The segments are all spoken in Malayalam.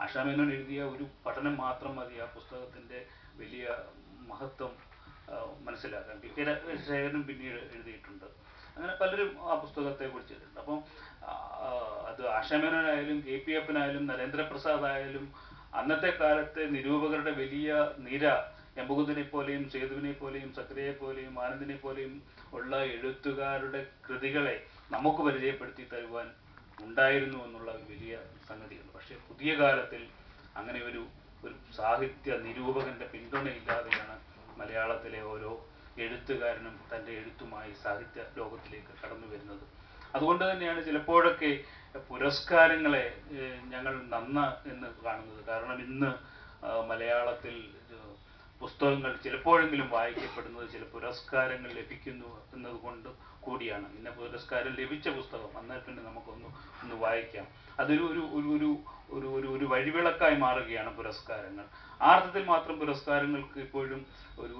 ആശാമേനോൻ എഴുതിയ ഒരു പഠനം മാത്രം മതി ആ പുസ്തകത്തിൻ്റെ വലിയ മഹത്വം മനസ്സിലാക്കാൻ. പി.കെ. ശേഖരനും പിന്നീട് എഴുതിയിട്ടുണ്ട്. അങ്ങനെ പലരും ആ പുസ്തകത്തെ കുറിച്ച് എഴുതിയിട്ടുണ്ട്. അപ്പം അത് ആശാമേനോനായാലും KPF-നായാലും നരേന്ദ്രപ്രസാദ് ആയാലും അന്നത്തെ കാലത്തെ നിരൂപകരുടെ വലിയ നിര എമ്പുകുന്ദനെ പോലെയും സേതുവിനെ പോലെയും സക്രിയെ പോലെയും ആനന്ദിനെ പോലെയും ഉള്ള എഴുത്തുകാരുടെ കൃതികളെ നമുക്ക് പരിചയപ്പെടുത്തി തരുവാൻ ഉണ്ടായിരുന്നു എന്നുള്ള ഒരു വലിയ സംഗതിയുണ്ട്. പക്ഷേ പുതിയ കാലത്തിൽ അങ്ങനെ ഒരു സാഹിത്യ നിരൂപകന്റെ പിന്തുണയില്ലാതെയാണ് മലയാളത്തിലെ ഓരോ എഴുത്തുകാരനും തൻ്റെ എഴുത്തുമായി സാഹിത്യ ലോകത്തിലേക്ക് കടന്നു വരുന്നത്. അതുകൊണ്ട് തന്നെയാണ് ചിലപ്പോഴൊക്കെ പുരസ്കാരങ്ങളെ ഞങ്ങൾ നന്ന എന്ന് കാണുന്നത്. കാരണം ഇന്ന് മലയാളത്തിൽ പുസ്തകങ്ങൾ ചിലപ്പോഴെങ്കിലും വായിക്കപ്പെടുന്നത് ചില പുരസ്കാരങ്ങൾ ലഭിക്കുന്നു എന്നതുകൊണ്ട് കൂടിയാണ്. ഇന്ന പുരസ്കാരം ലഭിച്ച പുസ്തകം എന്നാൽ പിന്നെ നമുക്കൊന്ന് വായിക്കാം. അതൊരു ഒരു ഒരു ഒരു ഒരു ഒരു വഴിവിളക്കായി മാറുകയാണ് പുരസ്കാരങ്ങൾ. ആ അർത്ഥത്തിൽ മാത്രം പുരസ്കാരങ്ങൾക്ക് ഇപ്പോഴും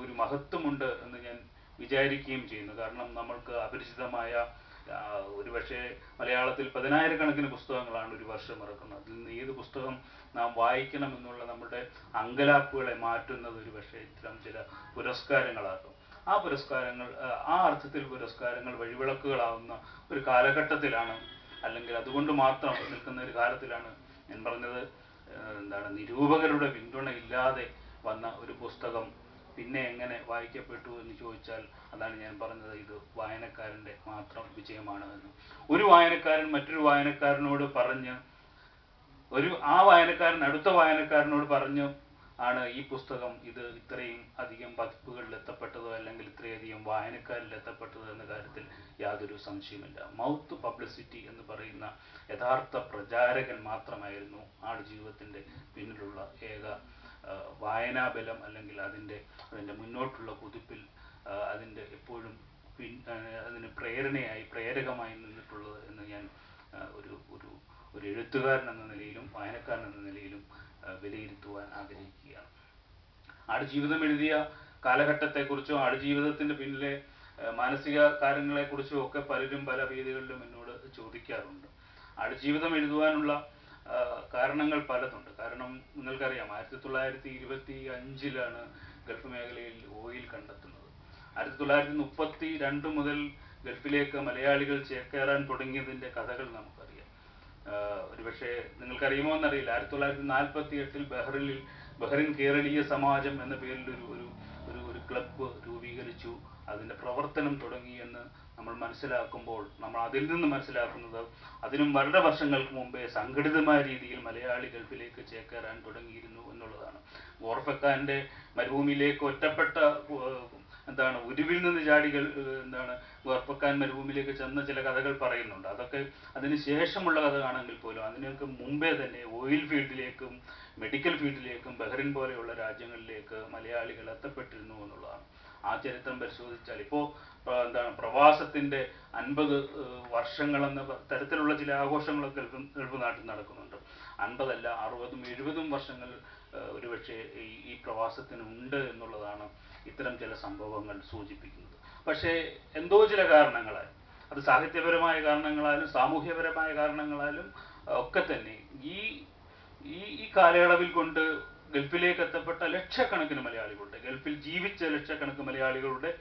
ഒരു മഹത്വമുണ്ട് എന്ന് ഞാൻ വിചാരിക്കുകയും ചെയ്യുന്നു. കാരണം നമ്മൾക്ക് അപരിചിതമായ ഒരുപക്ഷെ മലയാളത്തിൽ 10,000-കണക്കിന് പുസ്തകങ്ങളാണ് ഒരു വർഷം ഇറക്കുന്നത്. അതിൽ നിന്ന് ഏത് പുസ്തകം നാം വായിക്കണം എന്നുള്ള നമ്മുടെ അങ്കലാപ്പുകളെ മാറ്റുന്നത് ഒരുപക്ഷെ ഇത്തരം ചില പുരസ്കാരങ്ങളാകും. ആ പുരസ്കാരങ്ങൾ ആ അർത്ഥത്തിൽ പുരസ്കാരങ്ങൾ വഴിവിളക്കുകളാവുന്ന ഒരു കാലഘട്ടത്തിലാണ്, അല്ലെങ്കിൽ അതുകൊണ്ട് മാത്രം നിൽക്കുന്ന ഒരു കാലത്തിലാണ് ഞാൻ പറഞ്ഞത് നിരൂപകരുടെ പിന്തുണ ഇല്ലാതെ വന്ന ഒരു പുസ്തകം പിന്നെ എങ്ങനെ വായിക്കപ്പെട്ടു എന്ന് ചോദിച്ചാൽ അതാണ് ഞാൻ പറഞ്ഞത്, ഇത് വായനക്കാരൻ്റെ മാത്രം വിജയമാണ് എന്ന്. ഒരു വായനക്കാരൻ മറ്റൊരു വായനക്കാരനോട് പറഞ്ഞ് ആ വായനക്കാരൻ അടുത്ത വായനക്കാരനോട് പറഞ്ഞു ആണ് ഈ പുസ്തകം ഇത് ഇത്രയും അധികം പതിപ്പുകളിൽ എത്തപ്പെട്ടതോ അല്ലെങ്കിൽ ഇത്രയധികം വായനക്കാരിൽ എത്തപ്പെട്ടതോ എന്ന കാര്യത്തിൽ യാതൊരു സംശയമില്ല. മൗത്ത് പബ്ലിസിറ്റി എന്ന് പറയുന്ന യഥാർത്ഥ പ്രചാരകൻ മാത്രമായിരുന്നു ആടുജീവിതത്തിൻ്റെ പിന്നിലുള്ള ഏക വായനാബലം, അല്ലെങ്കിൽ അതിൻ്റെ മുന്നോട്ടുള്ള കുതിപ്പിൽ അതിൻ്റെ എപ്പോഴും അതിന് പ്രേരകമായി നിന്നിട്ടുള്ളത് എന്ന് ഞാൻ ഒരു എഴുത്തുകാരൻ എന്ന നിലയിലും വായനക്കാരൻ എന്ന നിലയിലും വിലയിരുത്തുവാൻ ആഗ്രഹിക്കുകയാണ്. ആടുജീവിതം എഴുതിയ കാലഘട്ടത്തെക്കുറിച്ചോ ആടുജീവിതത്തിൻ്റെ പിന്നിലെ മാനസിക കാര്യങ്ങളെക്കുറിച്ചോ ഒക്കെ പലരും പല വേദികളിലും എന്നോട് ചോദിക്കാറുണ്ട്. ആടുജീവിതം എഴുതുവാനുള്ള കാരണങ്ങൾ പലതുണ്ട്. കാരണം നിങ്ങൾക്കറിയാം 1925 ഗൾഫ് മേഖലയിൽ ഓയിൽ കണ്ടെത്തുന്നത്. 1932 മുതൽ ഗൾഫിലേക്ക് മലയാളികൾ ചേക്കേറാൻ തുടങ്ങിയതിൻ്റെ കഥകൾ നമുക്കറിയാം. ഒരുപക്ഷെ നിങ്ങൾക്കറിയുമോ എന്നറിയില്ല, 1948 ബഹ്റിൻ കേരളീയ സമാജം എന്ന പേരിൽ ഒരു ക്ലബ്ബ് രൂപീകരിച്ചു. അതിൻ്റെ പ്രവർത്തനം തുടങ്ങി എന്ന് നമ്മൾ മനസ്സിലാക്കുമ്പോൾ നമ്മൾ അതിൽ നിന്ന് മനസ്സിലാക്കുന്നത് അതിനും വളരെ വർഷങ്ങൾക്ക് മുമ്പേ സംഘടിതമായ രീതിയിൽ മലയാളി ഗൾഫിലേക്ക് ചേക്കേറാൻ തുടങ്ങിയിരുന്നു എന്നുള്ളതാണ്. ഗോർഫക്കാൻ്റെ മരുഭൂമിയിലേക്ക് ഒറ്റപ്പെട്ട ഉരുവിൽ നിന്ന് ചാടികൾ ഗോർഫക്കാൻ മരുഭൂമിയിലേക്ക് ചെന്ന ചില കഥകൾ പറയുന്നുണ്ട്. അതൊക്കെ അതിന് ശേഷമുള്ള കഥയാണെങ്കിൽ പോലും അതിനൊക്കെ മുമ്പേ തന്നെ ഓയിൽ ഫീൽഡിലേക്കും മെഡിക്കൽ ഫീൽഡിലേക്കും ബഹ്റിൻ പോലെയുള്ള രാജ്യങ്ങളിലേക്ക് മലയാളികൾ എത്തപ്പെട്ടിരുന്നു എന്നുള്ളതാണ്. ആ ചരിത്രം പരിശോധിച്ചാൽ ഇപ്പോൾ പ്രവാസത്തിൻ്റെ 50 വർഷങ്ങളെന്ന തരത്തിലുള്ള ചില ആഘോഷങ്ങളൊക്കെ ഗൾഫ് നാട്ടിൽ നടക്കുന്നുണ്ട്. 50 അല്ല 60ഉം 70ഉം വർഷങ്ങൾ ഒരുപക്ഷെ ഈ പ്രവാസത്തിനുണ്ട് എന്നുള്ളതാണ് ഇത്തരം ചില സംഭവങ്ങൾ സൂചിപ്പിക്കുന്നത്. പക്ഷേ എന്തോ ചില കാരണങ്ങളാൽ, അത് സാഹിത്യപരമായ കാരണങ്ങളാലും സാമൂഹ്യപരമായ കാരണങ്ങളാലും ഒക്കെ തന്നെ ഈ കാലയളവിൽ കൊണ്ട് ഗൾഫിലേക്ക് എത്തപ്പെട്ട ലക്ഷക്കണക്കിന് മലയാളികളുടെ, ഗൾഫിൽ ജീവിച്ച ലക്ഷക്കണക്കിന് മലയാളികളുടെ,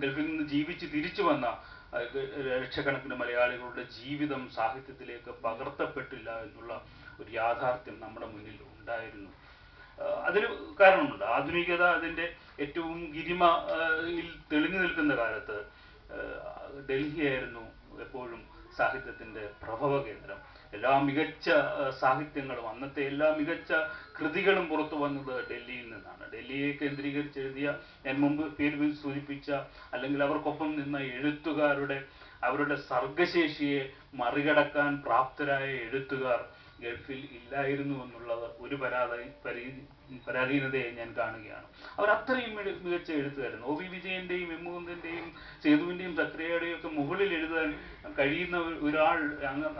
ഗൾഫിൽ നിന്ന് ജീവിച്ച് തിരിച്ചു വന്ന ലക്ഷക്കണക്കിന് മലയാളികളുടെ ജീവിതം സാഹിത്യത്തിലേക്ക് പകർത്തപ്പെട്ടില്ല എന്നുള്ള ഒരു യാഥാർത്ഥ്യം നമ്മുടെ മുന്നിൽ ഉണ്ടായിരുന്നു. അതിന് കാരണമുണ്ട്. ആധുനികത അതിൻ്റെ ഏറ്റവും ഗിരിമയിൽ തെളിഞ്ഞു നിൽക്കുന്ന കാലത്ത് ഡൽഹിയായിരുന്നു എപ്പോഴും സാഹിത്യത്തിൻ്റെ പ്രഭവ കേന്ദ്രം. എല്ലാ മികച്ച സാഹിത്യങ്ങളും അന്നത്തെ എല്ലാ മികച്ച കൃതികളും പുറത്തു വന്നത് ഡൽഹിയിൽ നിന്നാണ്. ഡൽഹിയെ കേന്ദ്രീകരിച്ച് എഴുതിയ, ഞാൻ മുമ്പ് പേര് സൂചിപ്പിച്ച അല്ലെങ്കിൽ അവർക്കൊപ്പം നിന്ന എഴുത്തുകാരുടെ അവരുടെ സർഗശേഷിയെ മറികടക്കാൻ പ്രാപ്തരായ എഴുത്തുകാർ ഗൾഫിൽ ഇല്ലായിരുന്നു എന്നുള്ളത് ഒരു പരാധീനതയെ ഞാൻ കാണുകയാണ്. അവർ അത്രയും മികച്ച എഴുത്തുകാരായിരുന്നു. ഒ.വി. വിജയൻ്റെയും എമ്മുകുന്ദൻ്റെയും സേതുവിൻ്റെയും സക്രിയയുടെയും ഒക്കെ മുകളിൽ എഴുതാൻ കഴിയുന്ന ഒരാൾ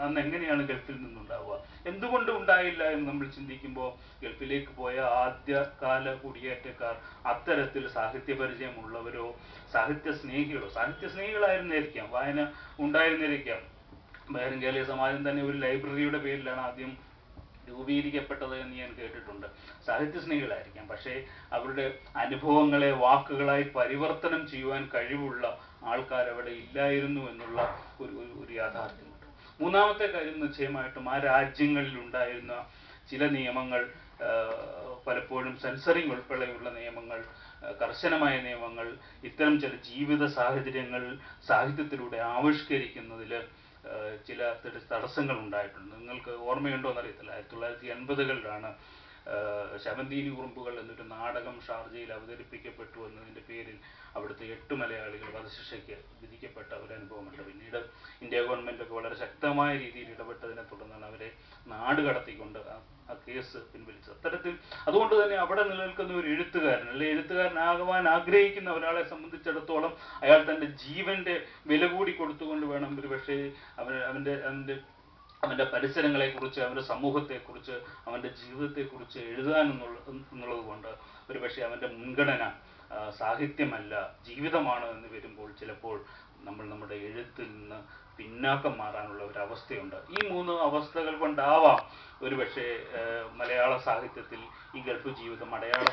അന്ന് എങ്ങനെയാണ് ഗൾഫിൽ നിന്നുണ്ടാവുക? എന്തുകൊണ്ട് ഉണ്ടായില്ല എന്ന് നമ്മൾ ചിന്തിക്കുമ്പോൾ ഗൾഫിലേക്ക് പോയ ആദ്യകാല കുടിയേറ്റക്കാർ അത്തരത്തിൽ സാഹിത്യ പരിചയമുള്ളവരോ സാഹിത്യസ്നേഹികളായിരുന്നിരിക്കാം, വായന ഉണ്ടായിരുന്നിരിക്കാം. ബഹ്റിൻ കേരളീയ സമാജം തന്നെ ഒരു ലൈബ്രറിയുടെ പേരിലാണ് ആദ്യം രൂപീകരിക്കപ്പെട്ടത് എന്ന് ഞാൻ കേട്ടിട്ടുണ്ട്. സാഹിത്യസ്നേഹികളായിരിക്കാം, പക്ഷേ അവരുടെ അനുഭവങ്ങളെ വാക്കുകളായി പരിവർത്തനം ചെയ്യുവാൻ കഴിവുള്ള ആൾക്കാർ അവിടെ ഇല്ലായിരുന്നു എന്നുള്ള ഒരു യാഥാർത്ഥ്യമുണ്ട്. മൂന്നാമത്തെ കാര്യം നിശ്ചയമായിട്ടും ആ രാജ്യങ്ങളിൽ ഉണ്ടായിരുന്ന ചില നിയമങ്ങൾ, പലപ്പോഴും സെൻസറിങ് ഉൾപ്പെടെയുള്ള നിയമങ്ങൾ, കർശനമായ നിയമങ്ങൾ, ഇത്തരം ചില ജീവിത സാഹചര്യങ്ങൾ സാഹിത്യത്തിലൂടെ ആവിഷ്കരിക്കുന്നതിൽ ചില തടസ്സങ്ങൾ ഉണ്ടായിട്ടുണ്ട്. നിങ്ങൾക്ക് ഓർമ്മയുണ്ടോ എന്നറിയത്തില്ല, 1980-കളിലാണ് ശവന്തീനി ഉറുമ്പുകൾ എന്നൊരു നാടകം ഷാർജയിൽ അവതരിപ്പിക്കപ്പെട്ടു എന്നതിൻ്റെ പേരിൽ അവിടുത്തെ 8 മലയാളികൾ വധശിക്ഷയ്ക്ക് വിധിക്കപ്പെട്ട ഒരു അനുഭവമുണ്ട്. പിന്നീട് ഇന്ത്യ ഗവൺമെൻറ്റൊക്കെ വളരെ ശക്തമായ രീതിയിൽ ഇടപെട്ടതിനെ തുടർന്നാണ് അവരെ നാട് കടത്തിക്കൊണ്ട് ആ കേസ് പിൻവലിച്ചത്. അത്തരത്തിൽ അതുകൊണ്ട് തന്നെ അവിടെ നിലനിൽക്കുന്ന ഒരു എഴുത്തുകാരൻ, അല്ലെങ്കിൽ എഴുത്തുകാരനാകുവാൻ ആഗ്രഹിക്കുന്ന ഒരാളെ സംബന്ധിച്ചിടത്തോളം അയാൾ തൻ്റെ ജീവൻ്റെ വില കൂടി കൊടുത്തുകൊണ്ട് വേണം ഒരു പക്ഷേ അവൻ്റെ പരിസരങ്ങളെക്കുറിച്ച്, അവൻ്റെ സമൂഹത്തെക്കുറിച്ച്, അവൻ്റെ ജീവിതത്തെക്കുറിച്ച് എഴുതാൻ എന്നുള്ളത് കൊണ്ട് ഒരു പക്ഷേ അവൻ്റെ മുൻഗണന സാഹിത്യമല്ല ജീവിതമാണ് എന്ന് വരുമ്പോൾ ചിലപ്പോൾ നമ്മൾ നമ്മുടെ എഴുത്തിൽ നിന്ന് പിന്നാക്കം മാറാനുള്ള ഒരു അവസ്ഥയുണ്ട്. ഈ 3 അവസ്ഥകൾ കൊണ്ടാവാം ഒരു പക്ഷേ മലയാള സാഹിത്യത്തിൽ ഈ ഗൾഫ് ജീവിതം, മലയാള